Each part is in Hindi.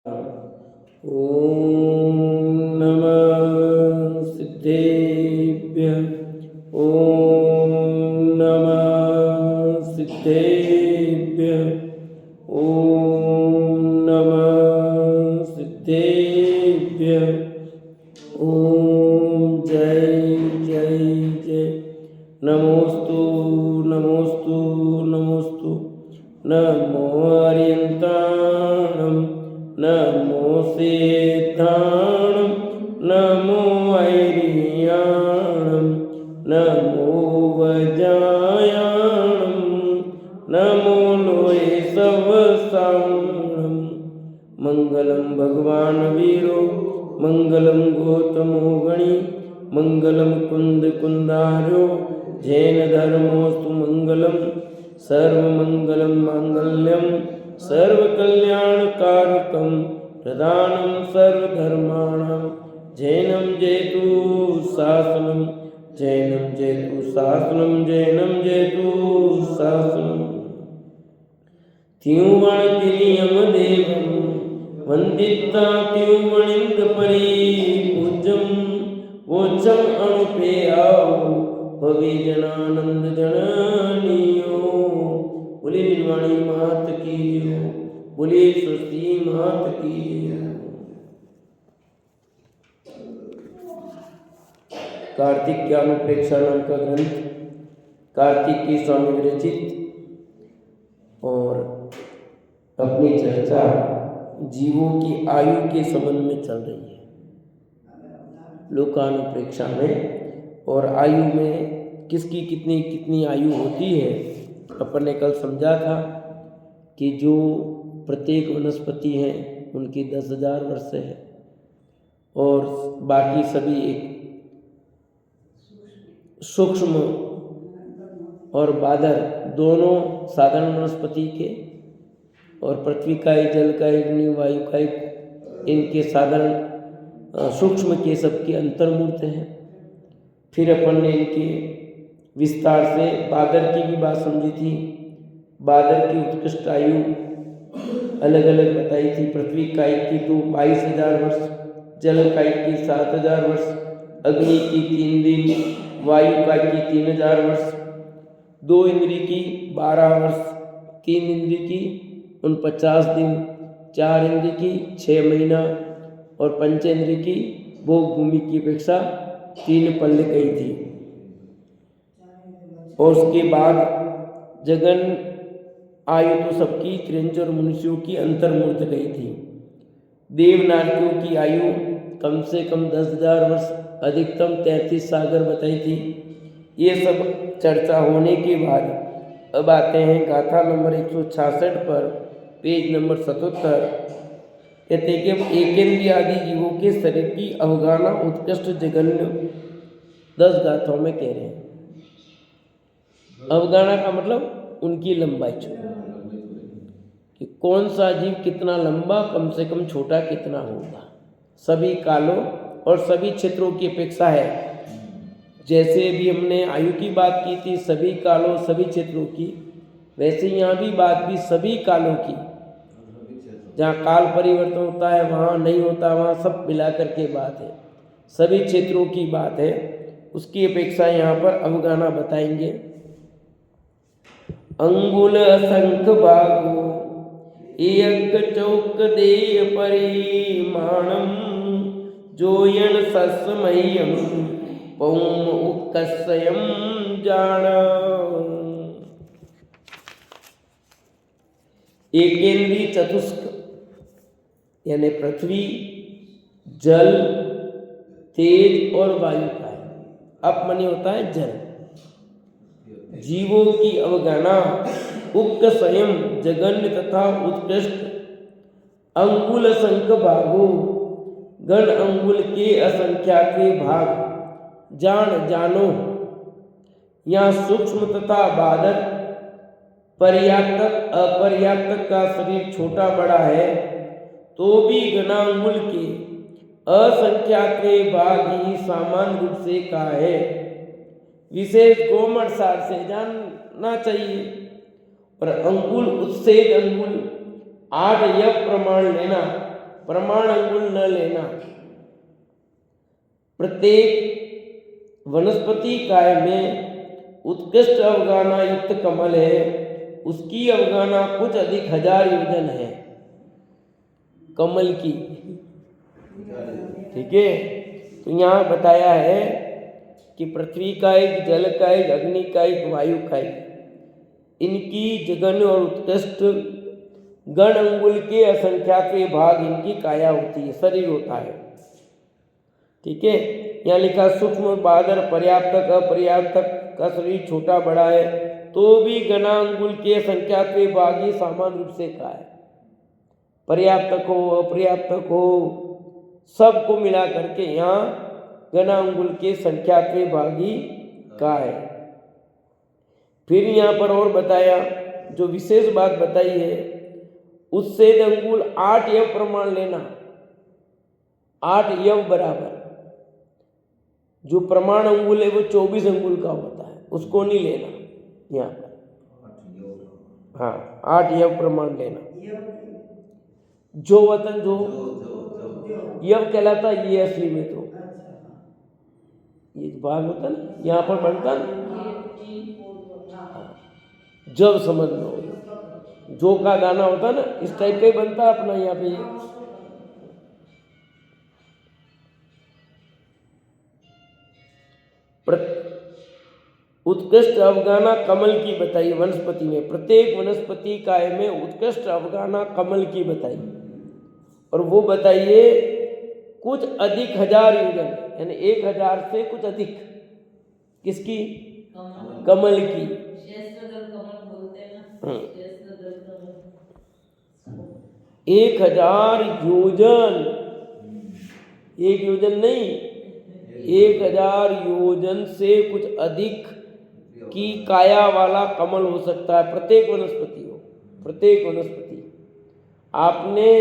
ॐ नमः सिद्धेभ्यः। ॐ नमः सिद्धेभ्यः। ॐ नमः सिद्धेभ्यः। ॐ जय जय जय। नमोस्तु नमोस्तु नमोस्तु। नमो अर्यन्ताणं नमो सिद्धाणं नमो ऐरियाणं नमो वज्रायाणं नमो लोये सवसाणं। मंगलम भगवान वीरो मंगलम गौतमो गणी मंगलम कुंद कुंदारो जैन धर्मोस्तु मंगलम सर्वमंगलम मांगल्यम सर्वकल्याणकारकं प्रदानं सर्वधर्माणां जैनं जयतु शासनं जैनं जयतु शासनं जैनं जयतु शासनं। त्यूवणगिरियम देवं वंदिता त्यूवणिंद परिपूज्यं वोचम अनुपेयाओ भवे जनानंद जननियो। बोले नीलवाणी मात की जय। बोले सरस्वती मात की जय। कार्तिक ज्ञानोपेक्षा नाम का ग्रंथ कार्तिक की स्वामी विरचित और अपनी चर्चा जीवों की आयु के संबंध में चल रही है लोकानुप्रेक्षा में। और आयु में किसकी कितनी कितनी आयु होती है अपन ने कल समझा था कि जो प्रत्येक वनस्पति हैं उनकी 10,000 वर्ष है और बाकी सभी एक सूक्ष्म और बादर दोनों साधारण वनस्पति के और पृथ्वी का एक जल का एक अग्नि वायु का एक इनके साधारण सूक्ष्म के सबके अंतर्मूर्त हैं। फिर अपन ने इनके विस्तार से बादर की भी बात समझी थी। बादर की उत्कृष्ट आयु अलग अलग बताई थी। पृथ्वी कायिक की तो 22,000 वर्ष, जल कायिक की 7,000 वर्ष, अग्नि की 3 दिन, वायु कायिक की 3,000 वर्ष, 2 इंद्री की 12 वर्ष, 3 इंद्री की 49 दिन, 4 इंद्री की 6 महीना और पंचेंद्री की भोग भूमि की अपेक्षा 3 पल्ले गई थी। और उसके बाद जगन आयु तो सबकी त्रिंज और मनुष्यों की अंतर्मूर्त गई थी। देवनारियों की आयु कम से कम 10,000 वर्ष, अधिकतम 33 सागर बताई थी। ये सब चर्चा होने के बाद अब आते हैं गाथा नंबर 166 पर पेज नंबर 77। कहते हैं कि एकेंद्रिय आदि जीवों के शरीर की अवगाहना उत्कृष्ट जगन्य 10 गाथाओं में कह रहे हैं। अवगाहना का मतलब उनकी लंबाई कि कौन सा जीव कितना लंबा, कम से कम छोटा कितना होगा, सभी कालों और सभी क्षेत्रों की अपेक्षा है। जैसे भी हमने आयु की बात की थी सभी कालों सभी क्षेत्रों की, वैसे यहाँ भी बात भी सभी कालों की। जहाँ काल परिवर्तन होता है वहाँ नहीं होता, वहाँ सब मिलाकर के बात है, सभी क्षेत्रों की बात है। उसकी अपेक्षा यहाँ पर अवगाहना बताएंगे। अंगुल असंख बागु एक चौक देय परिमाणम जोयन सस्मयम पौम उक्कस्यम जान। एकेंद्रीय चतुष्क यानी पृथ्वी, जल, तेज और वायु का है। अप मनी होता है जल। जीवों की अवगाहना उक्त स्वयं जगन्य तथा उत्कृष्ट अंगुल संख भागो गण अंगुल के असंख्यात भाग जान जानो। यहाँ सूक्ष्म तथा बादर पर्याप्तक अपर्याप्तक का शरीर छोटा बड़ा है तो भी गणांगुल के असंख्यात भाग ही सामान्य रूप से का है। विशेष गोमट सार से जानना चाहिए। और अंगुल उत्सेद अंगुल 8 यह प्रमाण लेना प्रमाण अंगुल न लेना। प्रत्येक वनस्पति काय में उत्कृष्ट अवगाना युक्त कमल है, उसकी अवगाना कुछ अधिक 1000 योजन है कमल की। ठीक है, तो यहाँ बताया है कि पृथ्वी का एक, जल का एक, अग्नि का एक, वायु का एक, इनकी जघन्य और उत्कृष्ट गण अंगुल के असंख्यात भाग इनकी काया होती है, शरीर होता है। ठीक है, यहाँ लिखा सूक्ष्म बादर पर्याप्तक अपर्याप्तक का शरीर छोटा बड़ा है तो भी गणा अंगुल के संख्यात भाग ही सामान्य रूप से का है। पर्याप्तक हो अपर्याप्तक हो सबको मिला करके यहाँ गणा अंगुल के संख्यात भागी का है। फिर यहाँ पर और बताया, जो विशेष बात बताई है, उससे अंगुल 8 यव प्रमाण लेना, 8 यव बराबर। जो प्रमाण अंगुल है वो 24 अंगुल का होता है, उसको नहीं लेना यहाँ पर। हाँ, 8 यव प्रमाण लेना। जो वतन जो यव कहलाता है, ये असली में तो ये भाग होता है ना, यहाँ पर बनता ना, जब समझ लो जो का दाना होता है ना, इस टाइप का ही बनता है अपना यहाँ पे। उत्कृष्ट अवगाना कमल की बताई वनस्पति में, प्रत्येक वनस्पति काय में उत्कृष्ट अवगाना कमल की बताई, और वो बताइए कुछ अधिक 1000 योजन, यानी 1000 से कुछ अधिक। किसकी? कमल की। 1000 योजन, एक योजन नहीं, 1000 योजन से कुछ अधिक की काया वाला कमल हो सकता है। प्रत्येक वनस्पति हो, प्रत्येक वनस्पति। आपने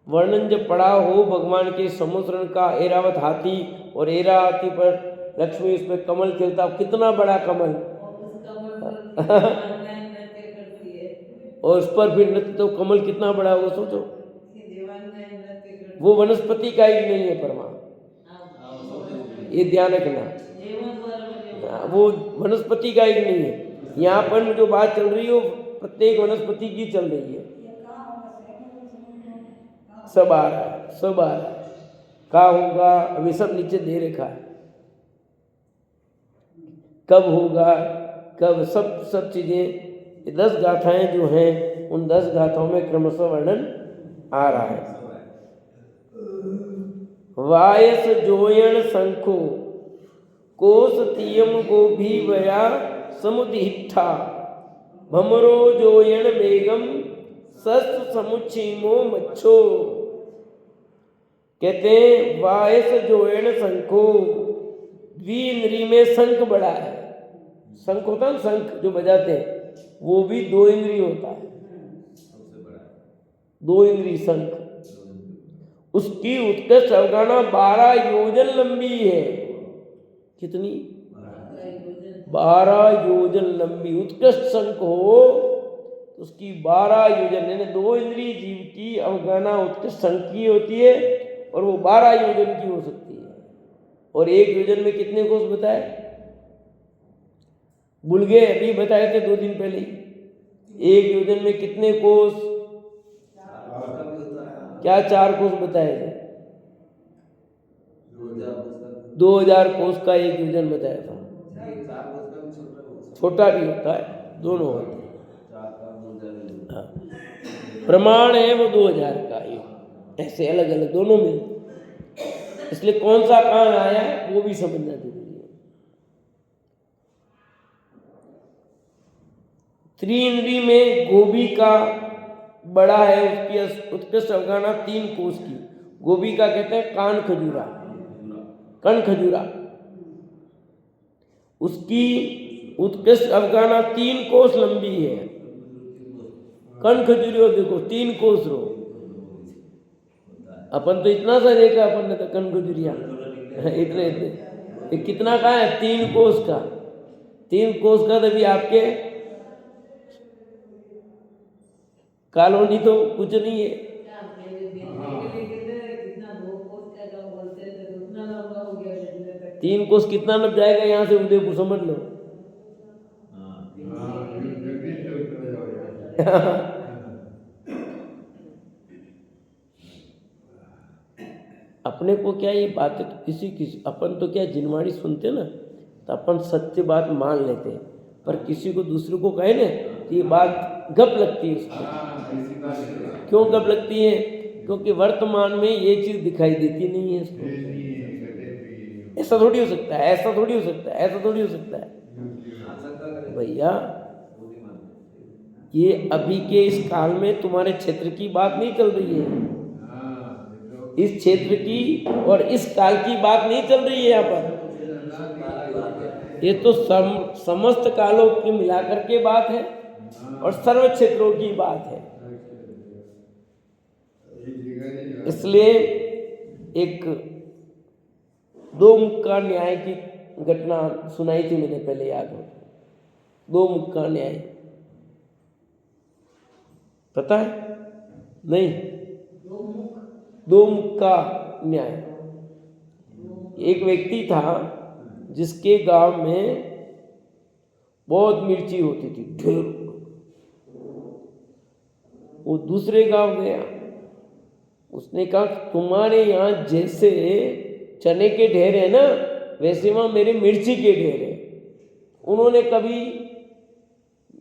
वर्णन जब पढ़ा हो भगवान के समुद्र का, ऐरावत हाथी, और ऐरा हाथी पर लक्ष्मी, उस पर कमल खिलता, कितना बड़ा कमल और उस पर फिर नृत्य, तो कमल कितना बड़ा होगा सोचो। वो वनस्पति का ही नहीं है परमा, ये ध्यान रखना, वो वनस्पति का ही नहीं है। यहाँ पर जो बात चल रही है वो प्रत्येक वनस्पति की चल रही है। सब आ रहा है, सब आ रहा है, का होगा अभी सब नीचे दे रखा है, कब होगा कब, सब चीजें। 10 गाथाएं जो हैं, उन 10 गाथाओं में क्रमशः वर्णन आ रहा है। वायस जोयण शंखो कोस तीयम गोभी वया समुदिठा भमरो जोयण मेघम सस्त समुच्छीमो मच्छो। कहते हैं वायस जोयण शंखो, द्विइंद्रिय में शंख बड़ा है। शंख होता है, शंख जो बजाते हैं, वो भी 2 इंद्रिय होता है, 2 इंद्रिय शंख। उसकी उत्कृष्ट अवगाना 12 योजन लंबी है। कितनी? 12 योजन लंबी उत्कृष्ट शंख हो, उसकी 12 योजन, यानी 2 इंद्रिय जीव की अवगाना उत्कृष्ट शंख की होती है, और वो 12 योजन की हो सकती है। और 1 योजन में कितने कोष बताए? भूल गए, अभी बताए थे 2 दिन पहले। 1 योजन में कितने कोष? क्या 4 कोष बताए थे? 2000 कोष का 1 योजन बताया था। छोटा भी होता है, दोनों होते हैं। प्रमाण है वो 2000 का, ऐसे अलग अलग दोनों मिलते, इसलिए कौन सा कान आया वो भी समझना जरूरी है। त्रिइंद्रिय में गोभी का बड़ा है, उसकी उत्कृष्ट अवगाना 3 कोष की। गोभी का कहते हैं कान खजूरा, कण खजूरा, उसकी उत्कृष्ट अवगाना 3 कोष लंबी है। कण खजूरी देखो 3 कोष रो, अपन तो इतना सा देखा, अपन ने तो कण खजूरिया इतने इतने, कितना का है? 3 कोष का, 3 कोष का तभी आपके कॉलोनी तो कुछ नहीं है, 3 कोस कितना नप जाएगा यहाँ से उदयपुर, समझ लो। अपने को क्या ये बात किसी अपन तो क्या जिनवाणी सुनते ना तो अपन सत्य बात मान लेते हैं, पर किसी को दूसरे को कहे ना तो ये बात गप लगती है उसको। क्यों गप लगती है? क्योंकि वर्तमान में ये चीज दिखाई देती नहीं है इसको। ऐसा थोड़ी हो सकता है, ऐसा थोड़ी हो सकता है, ऐसा थोड़ी हो सकता है भैया। ये अभी के इस काल में तुम्हारे क्षेत्र की बात नहीं चल रही है, इस क्षेत्र की और इस काल की बात नहीं चल रही है यहाँ पर। ये तो समस्त कालों की मिलाकर के बात है और सर्व क्षेत्रों की बात है। इसलिए एक 2 मुख का न्याय की घटना सुनाई थी मैंने पहले, याद हो? 2 मुख का न्याय पता है? नहीं, 2 मुख का न्याय। एक व्यक्ति था जिसके गांव में बहुत मिर्ची होती थी, ढेर। वो दूसरे गांव गया, उसने कहा तुम्हारे यहाँ जैसे चने के ढेर है ना, वैसे वहां मेरे मिर्ची के ढेर है। उन्होंने कभी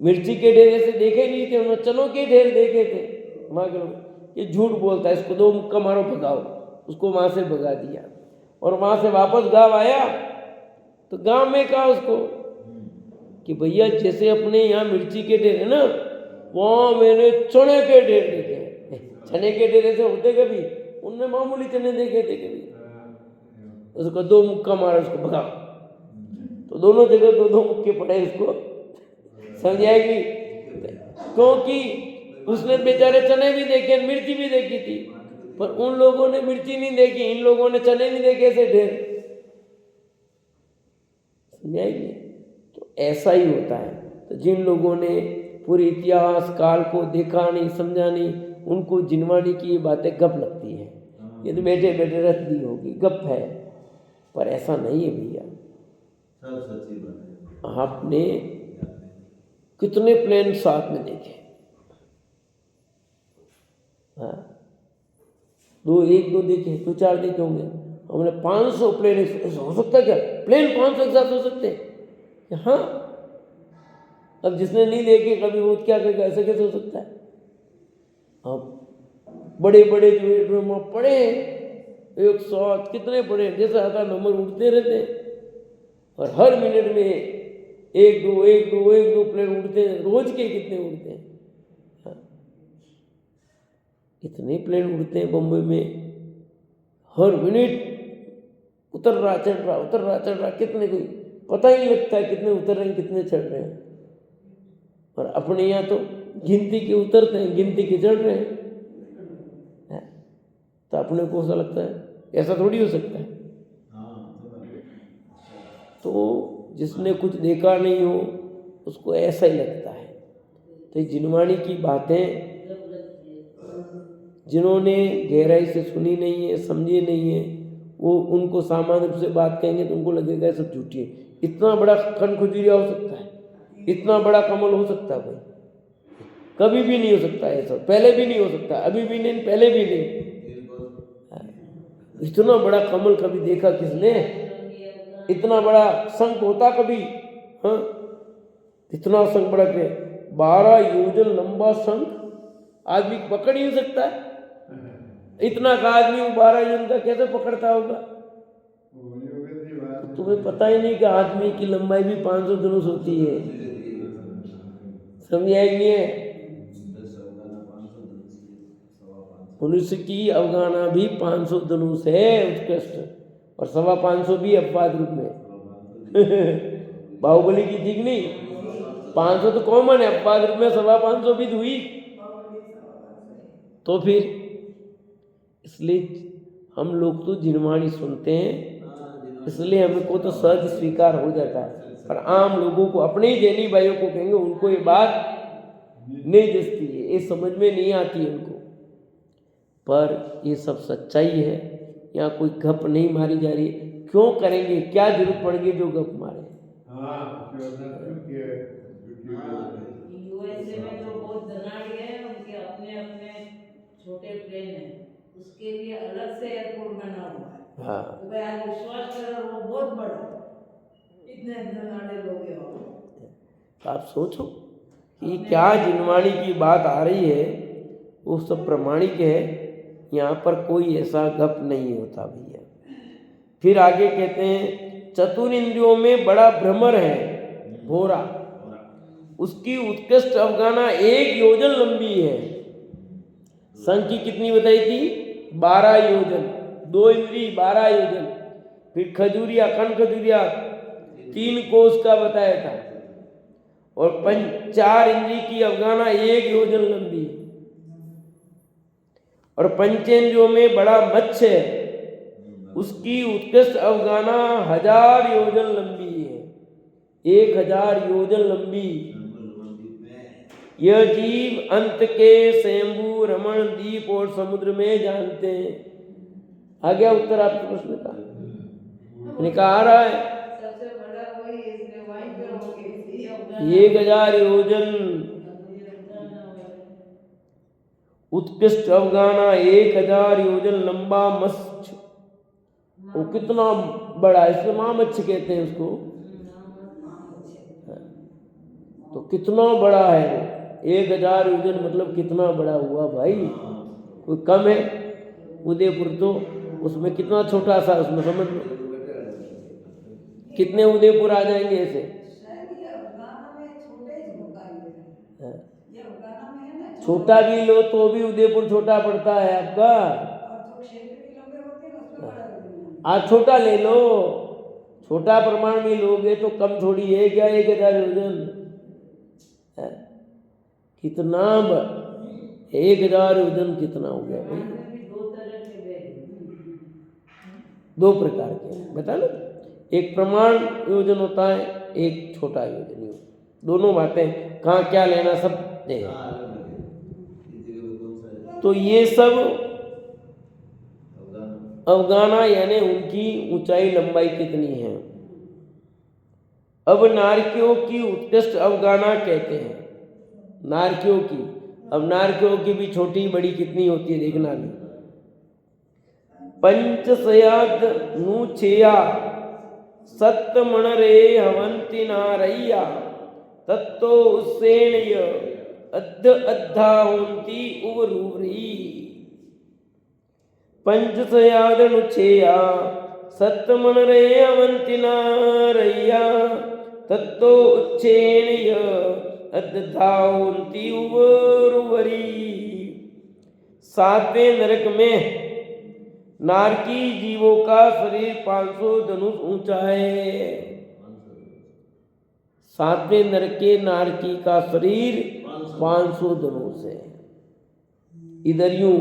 मिर्ची के ढेर ऐसे देखे नहीं थे, उन्होंने चनों के ढेर देखे थे। माँ के लोग ये झूठ बोलता है, इसको 2 मुक्का मारो, भगाओ। उसको वहां से भगा दिया और वहां से वापस गांव आया तो गांव में कहा उसको कि भैया जैसे अपने यहाँ मिर्ची के ढेर है ना, वहां मैंने चने के ढेर देखे। चने के ढेर ऐसे होते कभी? उनने मामूली चने देखे थे कभी? उसको 2 मुक्का मारा, उसको भगाओ। तो दोनों जगह 2 मुक्के पड़े उसको, समझ आएगी? क्योंकि उसने बेचारे चने भी देखे, मिर्ची भी देखी थी, पर उन लोगों ने मिर्ची नहीं देखी, इन लोगों ने चने नहीं देखे ऐसे ढेर। समझ आएगी? तो ऐसा ही होता है। तो जिन लोगों ने पूरे इतिहास काल को देखा नहीं, समझा नहीं, उनको जिनवाणी की ये बातें गप लगती है। ये तो बैठे बैठे रख दी होगी, गप है, पर ऐसा नहीं है भैया। आपने कितने प्लेन साथ में देखे? हाँ, 1-2 देखे, 2-4 देखे होंगे। हमने 500 प्लेन हो सकता है क्या? प्लेन 500 एक साथ हो सकते हैं? हाँ। अब जिसने नहीं देखे कभी वो क्या कहेगा, ऐसे कैसे हो सकता है? अब बड़े बड़े जो पड़े 100 कितने बड़े, जैसे आता नंबर उड़ते रहते और हर मिनट में 1-2 प्लेन उड़ते हैं। रोज के कितने उड़ते हैं? हाँ। इतने प्लेन उड़ते हैं बम्बई में, हर मिनट उतर रहा चढ़ रहा, उतर रहा चढ़ रहा, कितने कोई पता ही नहीं लगता है कितने उतर रहे हैं कितने चढ़ रहे हैं। और अपने यहाँ तो गिनती के उतरते हैं, गिनती के चढ़ रहे हैं। तो अपने को ऐसा लगता है ऐसा थोड़ी हो सकता है। तो जिसने कुछ देखा नहीं हो उसको ऐसा ही लगता है। तो जिनवाणी की बातें जिन्होंने गहराई से सुनी नहीं है, समझी नहीं है, वो उनको सामान्य रूप से बात कहेंगे तो उनको लगेगा सब झूठी है। इतना बड़ा खनखजुरिया हो सकता है, इतना बड़ा कमल हो सकता है भाई? कभी भी नहीं हो सकता है। ऐसा पहले भी नहीं हो सकता, अभी भी नहीं, पहले भी नहीं। इतना बड़ा कमल कभी देखा किसने? इतना बड़ा शंख होता कभी? हाँ, इतना शंख बड़ा के 12 योजन लंबा शंख आदमी पकड़ ही नहीं सकता है। इतना का आदमी 12 योजन का कैसे पकड़ता होगा? तो तुम्हें पता ही नहीं कि आदमी की लंबाई भी 500 धनुष होती है। समझ आएंगे? मनुष्य की अवगाना भी 500 धनुष है उत्कृष्ट, और 525 भी अपवाद रूप में। बाहुबली की थी नहीं? 500 तो कॉमन है, अपवाद रूप में 525 भी हुई। तो फिर इसलिए हम लोग तो जिनवाणी सुनते हैं, इसलिए हमको तो सहज स्वीकार हो जाता है। पर आम लोगों को, अपने ही जैनी भाइयों को कहेंगे, उनको ये बात नहीं जचती है, ये समझ में नहीं आती है उनको। पर ये सब सच्चाई है, यहाँ कोई गप नहीं मारी जा रही। क्यों करेंगे, क्या जरूरत पड़ेगी जो गप मारे। यूएसए में तो बहुत धनाढ़ है, उनके अपने अपने छोटे प्लेन है, उसके लिए अलग से एयरपोर्ट बना हुआ है। हाँ तो भाई आज विश्वास करो वो बहुत बड़ा है, इतने धनाढ़ लोग हैं वहाँ। तो आप सोचो कि क्या जिनवाणी की बात आ रही है, वो सब प्रमाणिक है। यहाँ पर कोई ऐसा गप नहीं होता भैया। फिर आगे कहते हैं चतुर इंद्रियों में बड़ा भ्रमर है भोरा, उसकी उत्कृष्ट अवगाना 1 योजन लंबी है। संख्या कितनी बताई थी? 12 योजन। 2 इंद्री 12 योजन। फिर खजूरिया, कन खजूरिया 3 कोस का बताया था। और 4 इंद्री की अवगाना 1 योजन लंबी। और पंचेंद्रियों में बड़ा मत्स्य है, उसकी उत्कृष्ट अवगाना 1000 योजन लंबी है। 1000 योजन लंबी। यह जीव अंत के स्वयंभू रमण द्वीप और समुद्र में जानते हैं। आ गया उत्तर आपके प्रश्न का? मैंने कहा आ रहा है। सबसे बड़ा वही है, इसलिए वहीं पे हो गई थी। 1000 योजन उत्कृष्ट अवगाना, 1000 योजन लंबा मत्स्य। वो कितना बड़ा है, इसको माँ मत्स्य कहते हैं उसको। तो कितना बड़ा है वो, 1000 योजन मतलब कितना बड़ा हुआ भाई, कोई कम है? उदयपुर तो उसमें कितना छोटा सा, उसमें समझ लो कितने उदयपुर आ जाएंगे ऐसे। छोटा भी लो तो भी उदयपुर छोटा पड़ता है आपका। आज छोटा ले लो, छोटा प्रमाण में लोगे तो कम थोड़ी है क्या 1000 योजन? कितना 1000 योजन कितना हो गया भाई? 2 प्रकार के बता लो, एक प्रमाण योजन होता है, एक छोटा योजन। दोनों बातें कहाँ क्या लेना सब दे। तो ये सब अवगाना यानी उनकी ऊंचाई लंबाई कितनी है। अब नारकियों की उत्कृष्ट अवगाना कहते हैं, नारकियों की। अब नारकियों की भी छोटी बड़ी कितनी होती है देखना भी। पंचसयाद नुछेया सत्तमण रे हवंति नारैया तत्तो उसेण्य अद्ध अद्धा होंती उवरूरी। पंचसयाद नुछेया सत्तमण रे हवंति नारैया तत्तो उच्छेण्य अद्धा होंती उवरूरी। 7वें नरक में नारकी जीवों का शरीर 500 धनुष ऊंचा है। 7वें नरक के नारकी का शरीर 500 धनुष है। इधर यूं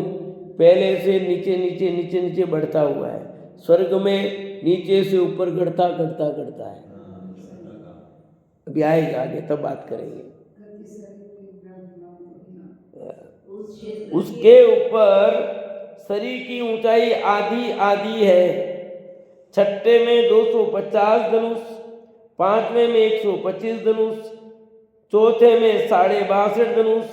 पहले से नीचे नीचे नीचे नीचे बढ़ता हुआ है, स्वर्ग में नीचे से ऊपर घटता घटता घटता है। अभी आएगा आगे तब बात करेंगे। उसके ऊपर शरीर की ऊंचाई आधी आधी है। 6ठे में 250 धनुष, 5वें में 125 धनुष, 4थे में 62.5 धनुष,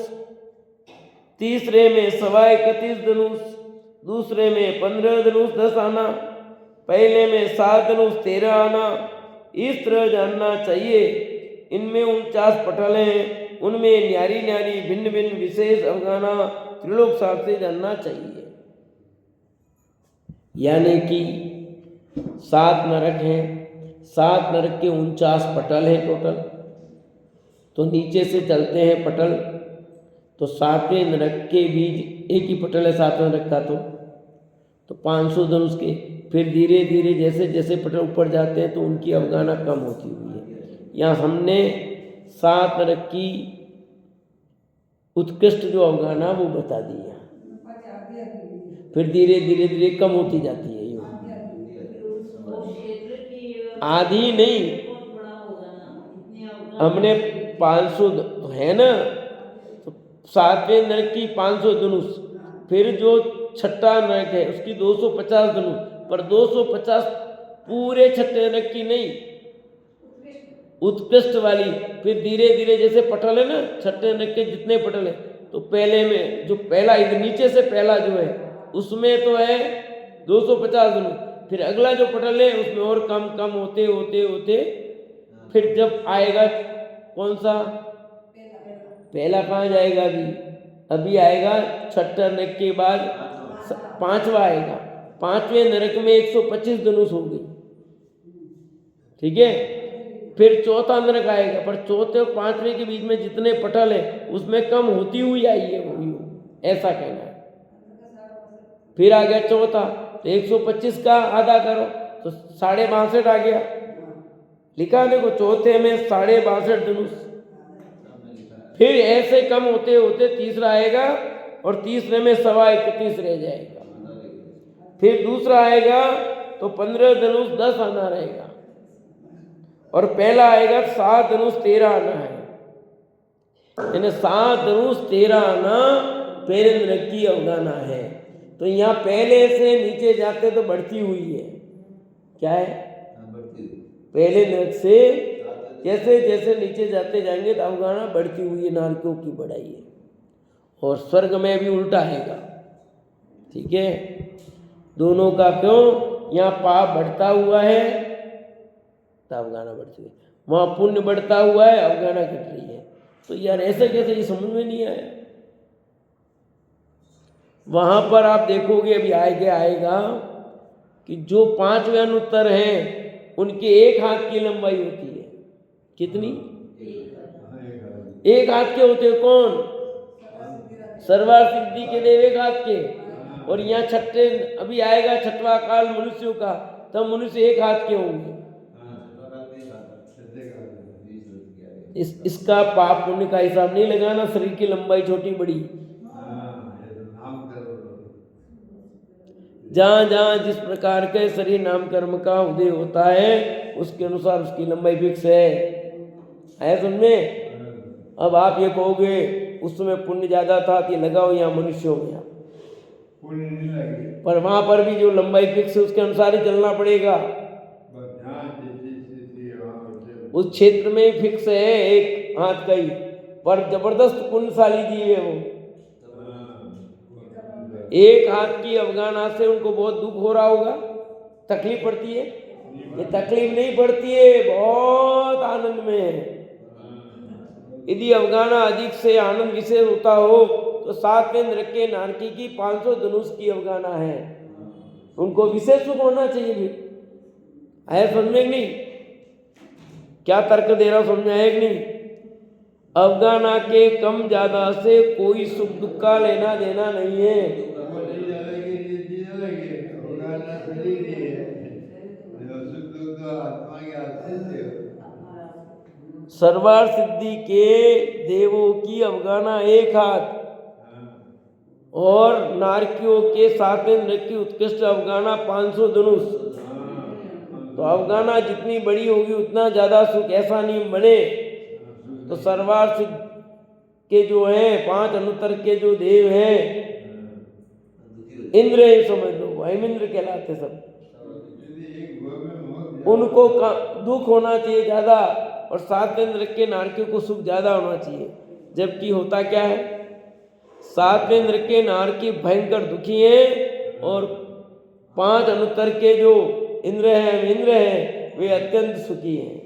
तीसरे में 31.25 धनुष, दूसरे में 15 धनुष 10 आना, पहले में 7 धनुष 13 आना। इस तरह जानना चाहिए। इनमें 49 पटल हैं, उनमें न्यारी न्यारी भिन्न भिन्न विशेष अवगाना त्रिलोक साथ से जानना चाहिए। यानी कि 7 नरक हैं, 7 नरक के 49 पटल हैं टोटल। तो नीचे से चलते हैं पटल, तो 7वें नरक के बीच एक ही पटल है 7वें नरक का, तो 500 धनुष के। फिर धीरे धीरे जैसे जैसे पटल ऊपर जाते हैं तो उनकी अवगाना कम होती हुई है। यहाँ हमने 7 नरक की उत्कृष्ट जो अवगाना वो बता दिया, फिर धीरे धीरे धीरे कम होती जाती है। आधी नहीं, हमने 500 है ना, तो 7वें नरक की 500 धनुष, फिर जो 6ठा नरक है उसकी 250 धनुष, पर 250 पूरे छठे नरक की नहीं, उत्कृष्ट वाली। फिर धीरे धीरे जैसे पटल है ना, छठे नरक के जितने पटल है, तो पहले में जो पहला इधर नीचे से पहला जो है उसमें तो है 250 धनुष, फिर अगला जो पटल है उसमें और कम कम होते होते होते फिर जब आएगा कौन सा, पहला कहाँ जाएगा अभी आएगा छठा नरक के बाद पांचवा आएगा। पांचवें नरक में 125 धनुष होगी, ठीक है। फिर चौथा नरक आएगा, पर चौथे और पांचवें के बीच में जितने पटल है उसमें कम होती हुई आई है वो यू, ऐसा कहना है। फिर आ गया चौथा, तो 125 का आधा करो तो 62.5 आ गया, लिखा देखो चौथे में 62.5 धनुष। फिर ऐसे कम होते होते तीसरा आएगा और तीसरे में 31.25 रह जाएगा। फिर दूसरा आएगा तो 15 धनुष 10 आना रहेगा, और पहला आएगा 7 धनुष 13 आना है, यानी 7 धनुष 13 आना पहले नरक की अवगाना है। तो यहाँ पहले से नीचे जाते तो बढ़ती हुई है, क्या है, पहले नरक से जैसे जैसे नीचे जाते जाएंगे तो अवगाना बढ़ती हुई है, नारकियों की बढ़ाई है। और स्वर्ग में भी उल्टा आएगा, ठीक है। दोनों का क्यों, यहाँ पाप बढ़ता हुआ है तो अवगाना बढ़ती है, वहाँ पुण्य बढ़ता हुआ है अवगाना घट रही है। तो यार ऐसे कैसे, ये समझ में नहीं आया। वहाँ पर आप देखोगे अभी आएगा कि जो 5वें अनुत्तर हैं उनके एक हाथ की लंबाई होती है, कितनी, एक हाथ के होते हैं। कौन, सर्वार्थ सिद्धि के देव एक हाथ के। और यहाँ छठे अभी आएगा छठवा काल मनुष्यों का, तब मनुष्य एक हाथ के होंगे। इसका पाप पुण्य का हिसाब नहीं लगाना, शरीर की लंबाई छोटी बड़ी, जहाँ जहाँ जिस प्रकार के शरीर नाम कर्म का उदय होता है उसके अनुसार उसकी लंबाई फिक्स है समझे। अब आप ये कहोगे उस समय पुण्य ज्यादा था कि लगाओ यहाँ मनुष्य हो गया, पर वहां पर भी जो लंबाई फिक्स है उसके अनुसार ही चलना पड़ेगा। उस क्षेत्र में फिक्स है एक हाथ का ही, पर जबरदस्त पुण्यशाली जीव है वो। एक हाथ की अवगाना से उनको बहुत दुख हो रहा होगा, तकलीफ पड़ती है, ये तकलीफ नहीं पड़ती है, बहुत आनंद में है। यदि अवगाना अधिक से आनंद विशेष होता हो तो 7वें नरक के नारकी की 500 धनुष की अवगाना है, उनको विशेष सुख होना चाहिए। फिर आया समझ में नहीं, क्या तर्क दे रहा समझ में आया कि नहीं। अवगाना के कम ज्यादा से कोई सुख दुख का लेना देना नहीं है। सर्वार्थ सिद्धि के देवों की अवगाना एक हाथ, और नारकियों के 7वें नरक की उत्कृष्ट अवगाना 500 धनुष। तो अवगाना जितनी बड़ी होगी उतना ज्यादा सुख, ऐसा नियम बने। तो सर्वार्थ सिद्ध के जो हैं 5 अनुत्तर के जो देव हैं, इंद्र समझ लो, वायुमिंद्र कहलाते सब, उनको दुख होना चाहिए ज्यादा, और 7वें नरक के नारकियों को सुख ज्यादा होना चाहिए। जबकि होता क्या है, 7वें नरक के नारकी भयंकर दुखी हैं, और 5 अनुत्तर के जो इंद्र हैं वे अत्यंत सुखी हैं।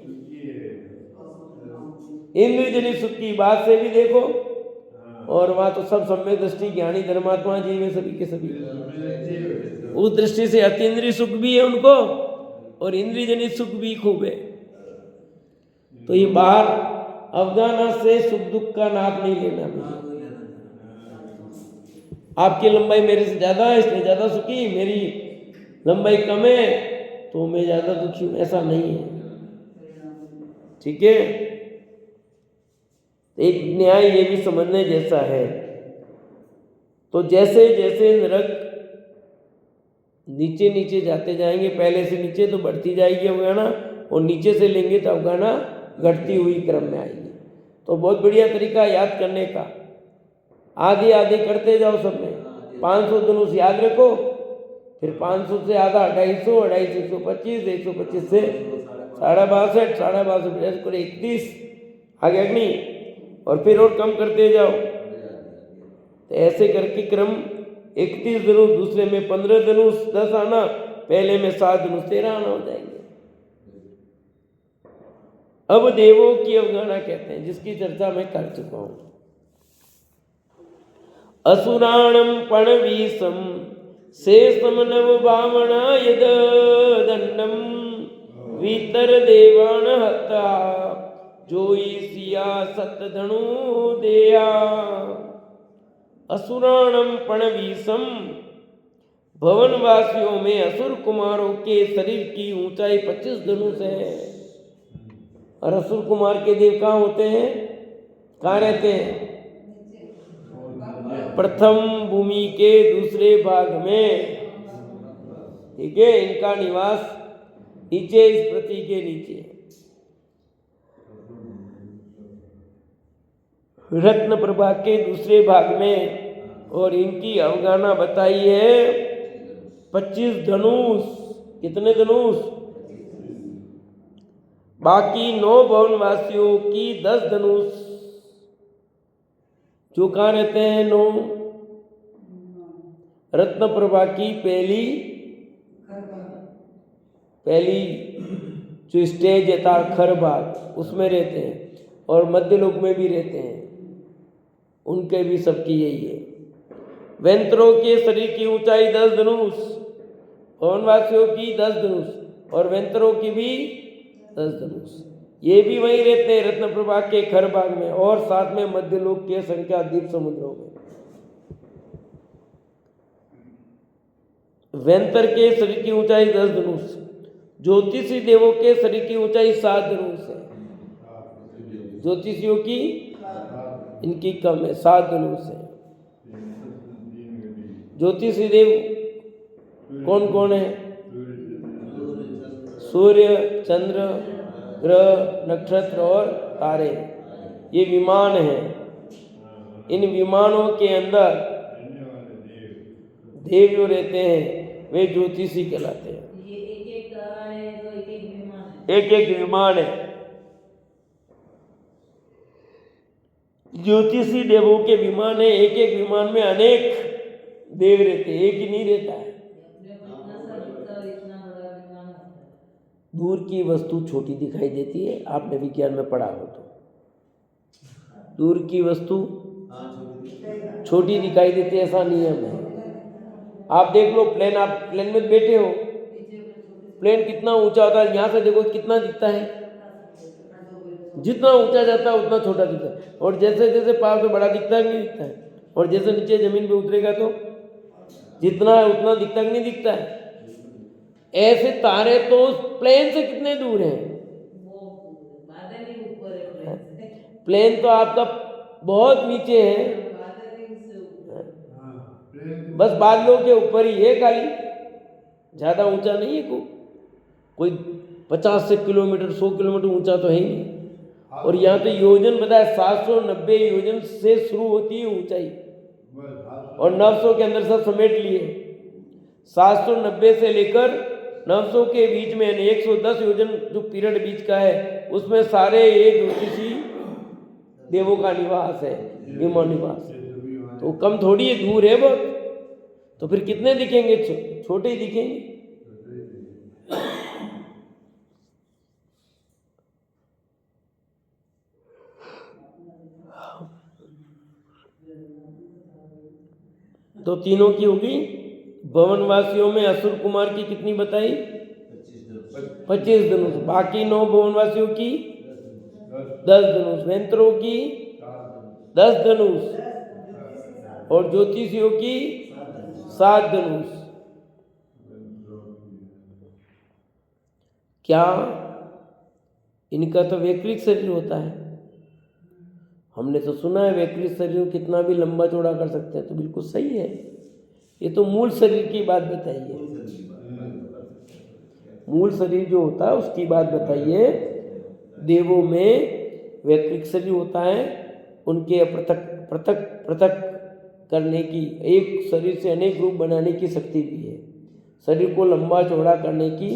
इंद्र जनित सुख की बात से भी देखो, और वहां तो सब सम्यक दृष्टि ज्ञानी धर्मात्मा जीव है सभी के सभी, उस दृष्टि से अतीन्द्रिय सुख भी है उनको और इंद्रिय जनित सुख भी खूब है। तो ये बाहर अवगाना से सुख दुख का नाप नहीं लेना मुझे। आपकी लंबाई मेरे से ज्यादा है इसलिए ज्यादा सुखी, मेरी लंबाई कम है तो मैं ज्यादा दुखी हूं, ऐसा नहीं है, ठीक है। एक न्याय ये भी समझने जैसा है। तो जैसे जैसे नरक नीचे नीचे जाते जाएंगे, पहले से नीचे तो बढ़ती जाएगी अवगाना, और नीचे से लेंगे तो अवगाना घटती हुई क्रम में आएगी। तो बहुत बढ़िया तरीका याद करने का, आधे आधे करते जाओ सब में, 500 धनुष याद रखो, फिर 500 से आधा 250, 250 125, 125 से 62, 62 ऐसे करे 31 आ गया कि नहीं, और फिर और कम करते जाओ। तो ऐसे करके क्रम 31 धनुष, दूसरे में 15 धनुष 10 आना, पहले में 7 धनुष 13 आना हो जाएंगे। अब देवों की अवगणना कहते हैं, जिसकी चर्चा मैं कर चुका हूं। असुराणम पणवीसम शेषम नव भावना यद दंडम भीतर देवान हत्ता जोई सिया सत धनु देया। असुराणम पणवीसम, भवनवासियों में असुर कुमारों के शरीर की ऊंचाई 25 धनुष है। और असुर कुमार के देव कहाँ होते हैं, कहाँ रहते हैं? प्रथम भूमि के दूसरे भाग में, ठीक है। इनका निवास नीचे, इस पृथ्वी के नीचे। रत्न प्रभा के दूसरे भाग में, और इनकी अवगाहना बताई है 25 धनुष। कितने धनुष? बाकी 9 भवनवासियों की 10 धनुष, जो कहाँ रहते हैं 9? रत्न प्रभा की पहली जो स्टेज है तारखर भाग, उसमें रहते हैं, और मध्य लोक में भी रहते हैं। उनके भी सबकी यही है। वेंत्रों के शरीर की ऊंचाई 10 धनुष, भवनवासियों की 10 धनुष, और वेंत्रों की भी 10 धनुष। ये भी वहीं रहते हैं रत्न प्रभा के खर भाग में, और साथ में मध्य लोक के संख्या द्वीप समुद्रों में। वेंतर के शरीर की ऊंचाई 10 धनुष, ज्योतिषी देवों के शरीर की ऊंचाई 7 धनुष है। ज्योतिषियों की इनकी कम है, 7 धनुष है। ज्योतिषी देव कौन कौन है? सूर्य, चंद्र, ग्रह, नक्षत्र और तारे, ये विमान हैं। इन विमानों के अंदर देव जो रहते हैं वे ज्योतिषी कहलाते हैं। ये एक तारा है, तो एक विमान है। एक विमान है। ज्योतिषी देवों के विमान है। एक विमान में अनेक देव रहते हैं, एक ही नहीं रहता है। इतना बड़ा विमान होता है। दूर की वस्तु छोटी दिखाई देती है, आपने विज्ञान में पढ़ा हो तो। दूर की वस्तु छोटी दिखाई देती है, ऐसा नियम है। आप देख लो प्लेन, आप प्लेन में बैठे हो, प्लेन कितना ऊंचा होता है, यहाँ से देखो कितना दिखता है। जितना ऊंचा जाता है उतना छोटा दिखता है, और जैसे जैसे पास में बड़ा दिखता है नहीं दिखता है, और जैसे नीचे जमीन पे उतरेगा तो जितना है उतना दिखता नहीं दिखता है। ऐसे तारे तो उस प्लेन से कितने दूर हैं? बादल ही ऊपर है प्लेन तो आपका बहुत नीचे है, बस बादलों के ऊपर ही है, खाली ज्यादा ऊंचा नहीं है। कोई 50 किलोमीटर 100 किलोमीटर ऊंचा तो है ही नहीं। और यहाँ तो योजन बताया 790 योजन से शुरू होती है ऊंचाई, और 900 के अंदर सब समेट लिए। 790 से लेकर 900 के बीच में 110 योजन जो पीरियड बीच का है, उसमें सारे ये ज्योतिषी देवों का निवास है, विमान निवास। तो कम थोड़ी है, दूर है बहुत। तो फिर कितने दिखेंगे? छोटे ही दिखेंगे। तो तीनों की होगी। भवनवासियों में असुर कुमार की कितनी बताई? 25 धनुष। बाकी 9 भवनवासियों की 10 धनुष। वेंत्रों की 10 धनुष, और ज्योतिषियों की 7 धनुष। क्या इनका तो वैकृत शरीर होता है? हमने तो सुना है वैकृत शरीर कितना भी लंबा चौड़ा कर सकते हैं, तो बिल्कुल सही है। ये तो मूल शरीर की बात बताइए, मूल शरीर जो होता है उसकी बात बताइए। देवों में वैकृत शरीर होता है, उनके पृथक पृथक पृथक करने की, एक शरीर से अनेक रूप बनाने की शक्ति भी है। शरीर को लंबा चौड़ा करने की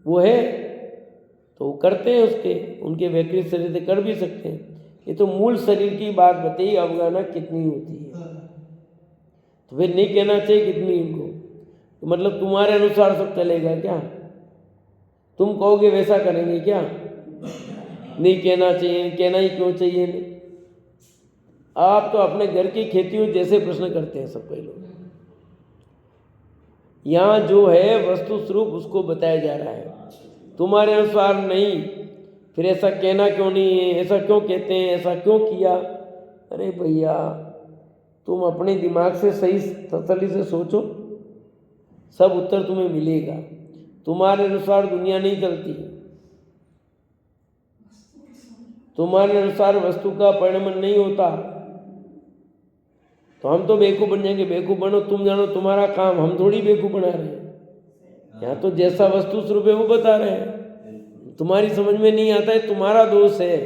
वो है, तो वो करते हैं, उसके उनके वैकृत शरीर से कर भी सकते हैं। ये तो मूल शरीर की बात बताइए, अवगाहना कितनी होती है, तो फिर नहीं कहना चाहिए कितनी इनको, तो मतलब तुम्हारे अनुसार सब चलेगा क्या? तुम कहोगे वैसा करेंगे क्या? नहीं कहना चाहिए, कहना ही क्यों चाहिए नहीं? आप तो अपने घर की खेतियों जैसे प्रश्न करते हैं सब कई लोग। यहाँ जो है वस्तु स्वरूप उसको बताया जा रहा है, तुम्हारे अनुसार नहीं। फिर ऐसा कहना क्यों नहीं है, ऐसा क्यों कहते हैं, ऐसा क्यों किया? अरे भैया, तुम अपने दिमाग से सही तसल्ली से सोचो, सब उत्तर तुम्हें मिलेगा। तुम्हारे अनुसार दुनिया नहीं चलती, तुम्हारे अनुसार वस्तु का परिणमन नहीं होता। तो हम तो बेवकूफ़ बन जाएंगे, बेवकूफ़ बनो, तुम जानो तुम्हारा काम, हम थोड़ी बेवकूफ़ बना रहे हैं। यहाँ तो जैसा वस्तु स्वरूप है वो बता रहे हैं, तुम्हारी समझ में नहीं आता है, तुम्हारा दोष है।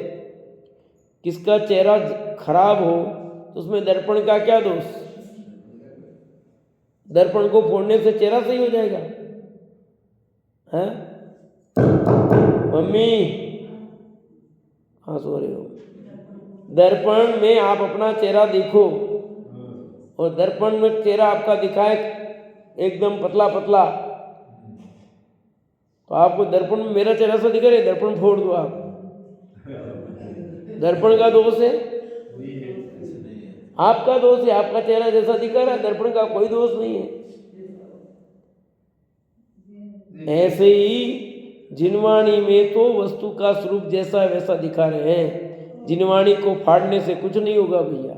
किसका चेहरा खराब हो तो उसमें दर्पण का क्या दोष? दर्पण को फोड़ने से चेहरा सही हो जाएगा? हैं मम्मी, हाँ सो रहे हो? दर्पण में आप अपना चेहरा देखो, और दर्पण में चेहरा आपका दिखाए एकदम पतला पतला, तो आपको दर्पण में मेरा चेहरा सा दिखा रहे, दर्पण फोड़ दो आप, दर्पण का दोष है, आपका दोष है। आपका चेहरा जैसा दिखा रहा है, दर्पण का कोई दोष नहीं है। ऐसे ही जिनवाणी में तो वस्तु का स्वरूप जैसा है वैसा दिखा रहे हैं। जिनवाणी को फाड़ने से कुछ नहीं होगा भैया,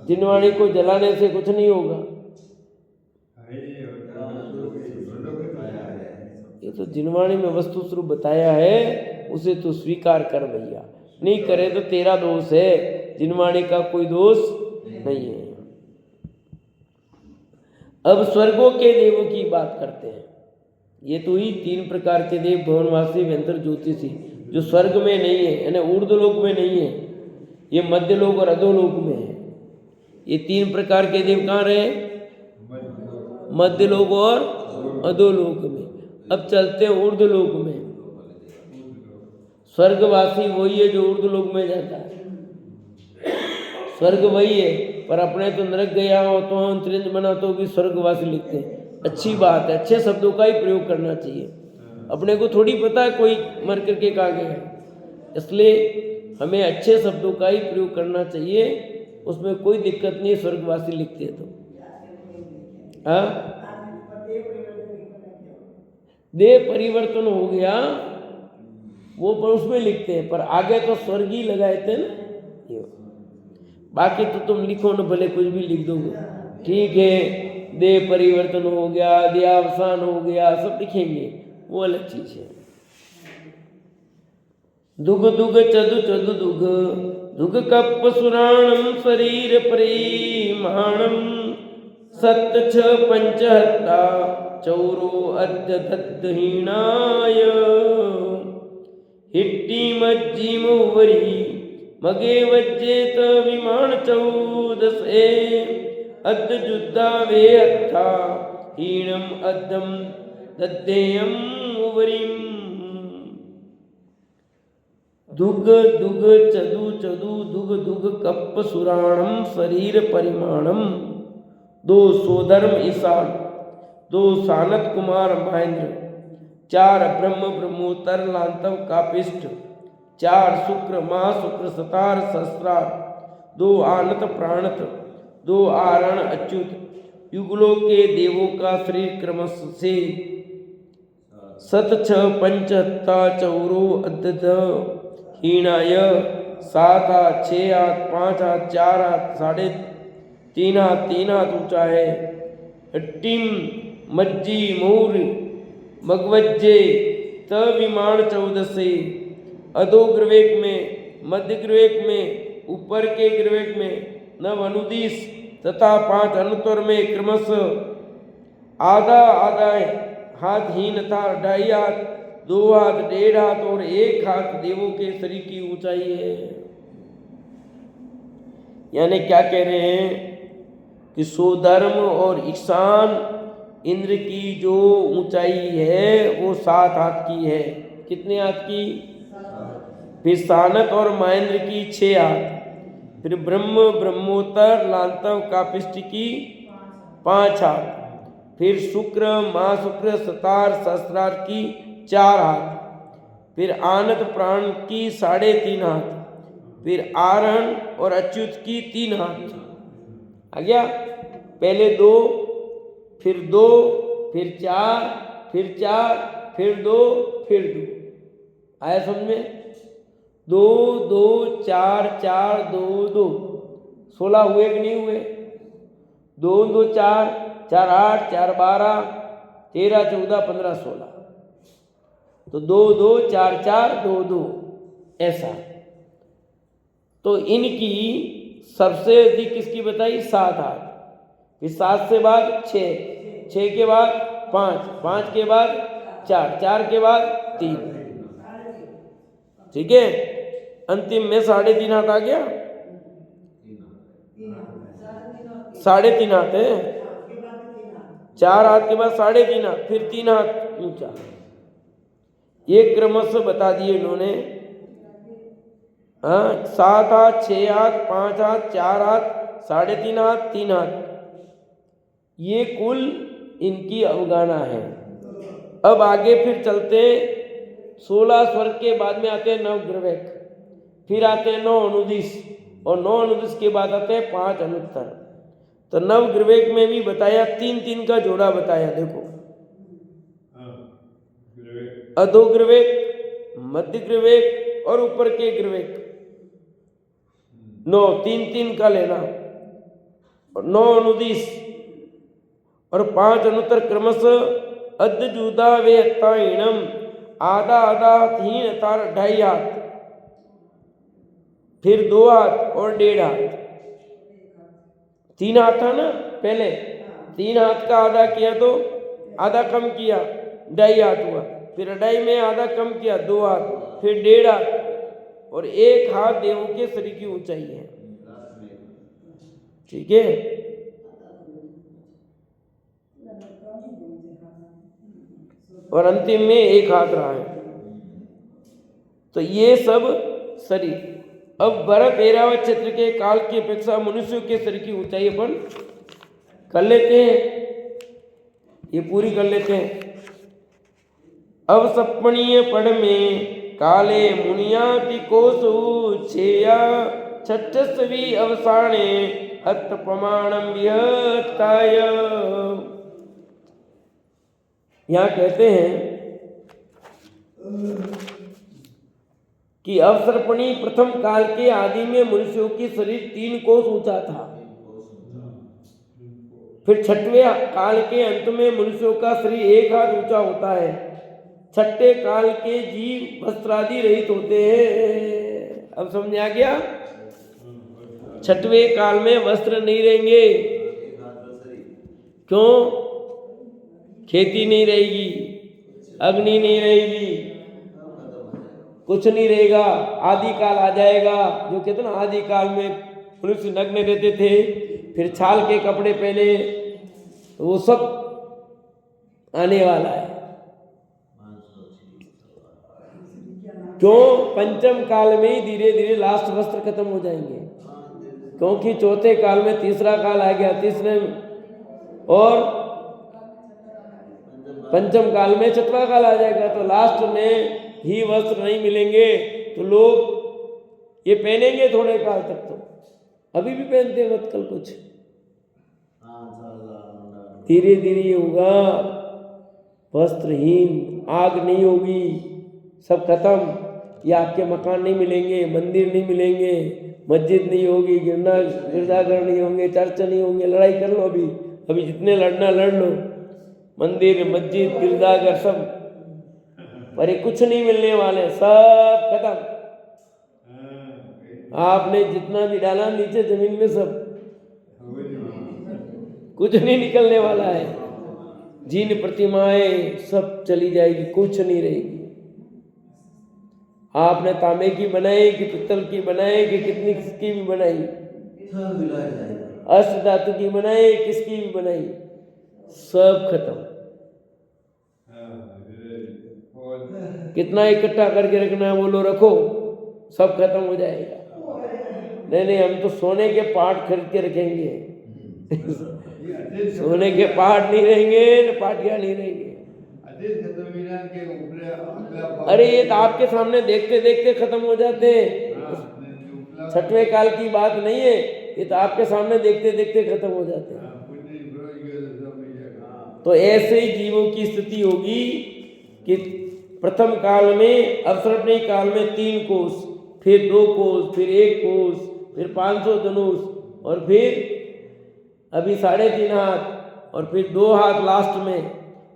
जिनवाणी को जलाने से कुछ नहीं होगा। ये तो जिनवाणी में वस्तु स्वरूप बताया है, उसे तो स्वीकार कर भैया, नहीं करे तो तेरा दोष है, जिनवाणी का कोई दोष नहीं है। अब स्वर्गों के देवों की बात करते हैं। ये तो ही 3 प्रकार के देव, भुवनवासी, व्यंतर, ज्योतिषी, जो स्वर्ग में नहीं है, यानी ऊर्ध्वलोक में नहीं है, ये मध्यलोक और अधोलोक में है। ये 3 प्रकार के देव कहाँ रहे? मध्यलोक और अधोलोक में। अब चलते हैं ऊर्ध्वलोक में। स्वर्गवासी वही है जो ऊर्ध्वलोक में जाता है, स्वर्ग वही है, पर अपने तो नरक गया हो तो हम त्रिंज बना तो भी स्वर्गवासी लिखते हैं। अच्छी बात है, अच्छे शब्दों का ही प्रयोग करना चाहिए। अपने को थोड़ी पता है कोई मर करके कहाँ गया है, इसलिए हमें अच्छे शब्दों का ही प्रयोग करना चाहिए, उसमें कोई दिक्कत नहीं है स्वर्गवासी लिखते हैं तो। हाँ, देह परिवर्तन हो गया वो पर उसमें लिखते हैं, पर आगे तो स्वर्ग ही लगाए थे ना। बाकी तो तुम लिखो ना, भले कुछ भी लिख दोगे, ठीक है। देह परिवर्तन हो गया, देहावसान हो गया, सब लिखेंगे, वो अलग चीज है। दुग दुग चदु चदु दुग दुग कप सुराणम शरीर परिमाणम सत छ पंचहत्ता चौरो अद्य दत्तहीनाय हिट्टी मज्जी मुवरी मगे वज्जेत विमान 14 अद्य जुद्धा वे अत्था हीणम अद्यम दद्देयम उवरीम। दुग दुग चदु चदु दुग दुग कप्प सुराणम शरीर परिमाणम। 2 सोधर्म ईशान, 2 सानत कुमार महेंद्र, 4 ब्रह्म ब्रह्मोत्तर लांतव कापिष्ट, 4 शुक्र महाशुक्र सतार सहस्रार, 2 आनत प्राणत, 2 आरण अच्युत, युगलों के देवों का शरीर क्रमश से 7 6 पंचहत्ता चौरो अद्यत हीणाय 7 हाथ 6 हाथ 5 हाथ 4 हाथ 3.5 हाथ 3 हाथ ऊंचा है। हट्टिम मज्जी मूर मगवज्जे त विमान 14 से अधो ग्रवेक में, मध्य ग्रवेक में, ऊपर के ग्रवेक में, 9 अनुदिश तथा 5 अनुत्तर में क्रमश आधा आधा हाथ हीन था, 2.5 हाथ, 2 हाथ, 1.5 हाथ और 1 हाथ देवों के शरीर की ऊंचाई है। यानी क्या कह रहे हैं कि स्वधर्म और ईशान इंद्र की जो ऊंचाई है वो 7 हाथ की है। कितने हाथ की? फिर सानक और महेंद्र की 6 हाथ। फिर ब्रह्म ब्रह्मोत्तर लांतव कापिष्ट की 5 हाथ। फिर शुक्र महाशुक्र सतार सहस्रार की 4 हाथ। फिर आनत प्राण की 3.5 हाथ। फिर आरण और अच्युत की 3 हाथ। आ गया? पहले 2, फिर 2, फिर 4, फिर 4, फिर 2, फिर 2। आया समझ में? 2 2 4 4 2 2 16 हुए कि नहीं हुए? 2 2 4 4 8 4 12 13 14 15 16। तो 2 2 4 4 2 2 ऐसा। तो इनकी सबसे अधिक किसकी बताई? 7 हाथ। फिर 7 से बाद 6, 6 के बाद 5, 5 के बाद 4, 4 के बाद 3। ठीक है? अंतिम में 3.5 हाथ आ गया। 3.5 हाथ है। 4 हाथ के बाद 3.5 हाथ, फिर 3 हाथ ऊंचा। ये क्रमशः बता दिए इन्होंने। 7 हाथ, 6 हाथ, 5 हाथ, 4 हाथ, 3.5 हाथ, 3 हाथ। ये कुल इनकी अवगाना है। अब आगे फिर चलते। 16 स्वर्ग के बाद में आते हैं 9 ग्रवेक, फिर आते हैं 9 अनुदिश, और 9 अनुदिश के बाद आते हैं 5 अनुत्तर। तो 9 ग्रवेक में भी बताया 3-3 का जोड़ा बताया। देखो, अधो ग्रवेक, मध्य ग्रवेक और ऊपर के ग्रवेक। 9 3-3 का लेना, और 9 अनुदिश और 5 अनुत्तर क्रमशः अद्जुदा वे हत्ताहीनम, आधा आधा तीन तार 2.5 हाथ, फिर 2 हाथ और 1.5 हाथ। 3 हाथ था ना पहले, 3 हाथ का आधा किया तो आधा कम किया 2.5 हाथ हुआ। फिर 2.5 में आधा कम किया 2 हाथ, फिर 1.5 हाथ, और 1 हाथ देवों के शरीर की ऊंचाई है। ठीक है? और अंतिम में 1 हाथ रहा है। तो ये सब शरीर। अब 12-13वें क्षेत्र के काल की अपेक्षा मनुष्यों के शरीर की ऊंचाई अपन कर लेते हैं, ये पूरी कर लेते हैं। अब सप्पणीय पढ़ में काले मुनियाति कोसु छेया छठस्वी अवसाने हत प्रमाणम विहताय। यहाँ कहते हैं कि अवसर्पणी प्रथम काल के आदि में मनुष्यों की शरीर 3 कोस ऊंचा था। फिर 6वें काल के अंत में मनुष्यों का शरीर 1 हाथ ऊंचा होता है। 6ठे काल के जीव वस्त्रादि रहित होते हैं। अब समझ आ गया? 6वें काल में वस्त्र नहीं रहेंगे। क्यों? खेती नहीं रहेगी, अग्नि नहीं रहेगी, कुछ नहीं रहेगा। आदि काल आ जाएगा। जो कहते ना, आदि काल में मनुष्य नग्न रहते थे, फिर छाल के कपड़े पहने, तो वो सब आने वाला है। क्यों? पंचम काल में ही धीरे धीरे लास्ट वस्त्र खत्म हो जाएंगे, क्योंकि 4थे काल में 3रा काल आ गया, 3रे और पंचम काल में 6वां काल आ जाएगा। तो लास्ट में ही वस्त्र नहीं मिलेंगे, तो लोग ये पहनेंगे थोड़े काल तक। तो अभी भी पहनते हैं मत कल कुछ, धीरे धीरे होगा वस्त्रहीन। आग नहीं होगी, सब खत्म। ये आपके मकान नहीं मिलेंगे, मंदिर नहीं मिलेंगे, मस्जिद नहीं होगी, गिरजाघर नहीं होंगे, चर्च नहीं होंगे। लड़ाई कर लो अभी, अभी जितने लड़ना लड़ लो, मंदिर मस्जिद गिरजाघर सब, पर कुछ नहीं मिलने वाले, सब खत्म। आपने जितना भी डाला नीचे जमीन में, सब कुछ नहीं निकलने वाला है। जिन प्रतिमाएं सब चली जाएगी, कुछ नहीं रहेगी। आपने तांबे की बनाई कि पित्तल की बनाई कि कितनी किसकी भी बनाई, अष्ट धातु की बनाई, किसकी भी बनाई, सब खत्म। कितना इकट्ठा करके रखना है बोलो, रखो, सब खत्म हो जाएगा। नहीं नहीं, हम तो सोने के पार्ट खरीद के रखेंगे। सोने के पार्ट नहीं रहेंगे न पाटिया नहीं रहेंगे। अरे ये तो आपके सामने देखते देखते खत्म हो जाते हैं। छठवें काल की बात नहीं है, ये तो आपके सामने देखते देखते खत्म हो जाते हैं। तो ऐसे ही जीवों की स्थिति होगी कि प्रथम काल में, अवसर्पणी काल में 3 कोष, फिर 2 कोष, फिर 1 कोष, फिर 500 धनुष, और फिर अभी 3.5 हाथ, और फिर 2 हाथ लास्ट में।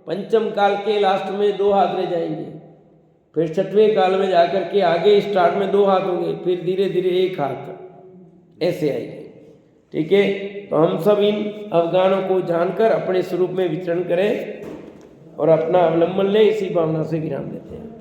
पंचम काल के लास्ट में 2 हाथ रह जाएंगे। फिर छठवें काल में जाकर के आगे स्टार्ट में 2 हाथ होंगे, फिर धीरे धीरे 1 हाथ, ऐसे आएंगे। ठीक है, तो हम सब इन अवगानों को जानकर अपने स्वरूप में विचरण करें और अपना अवलंबन लें। इसी भावना से विराम देते हैं।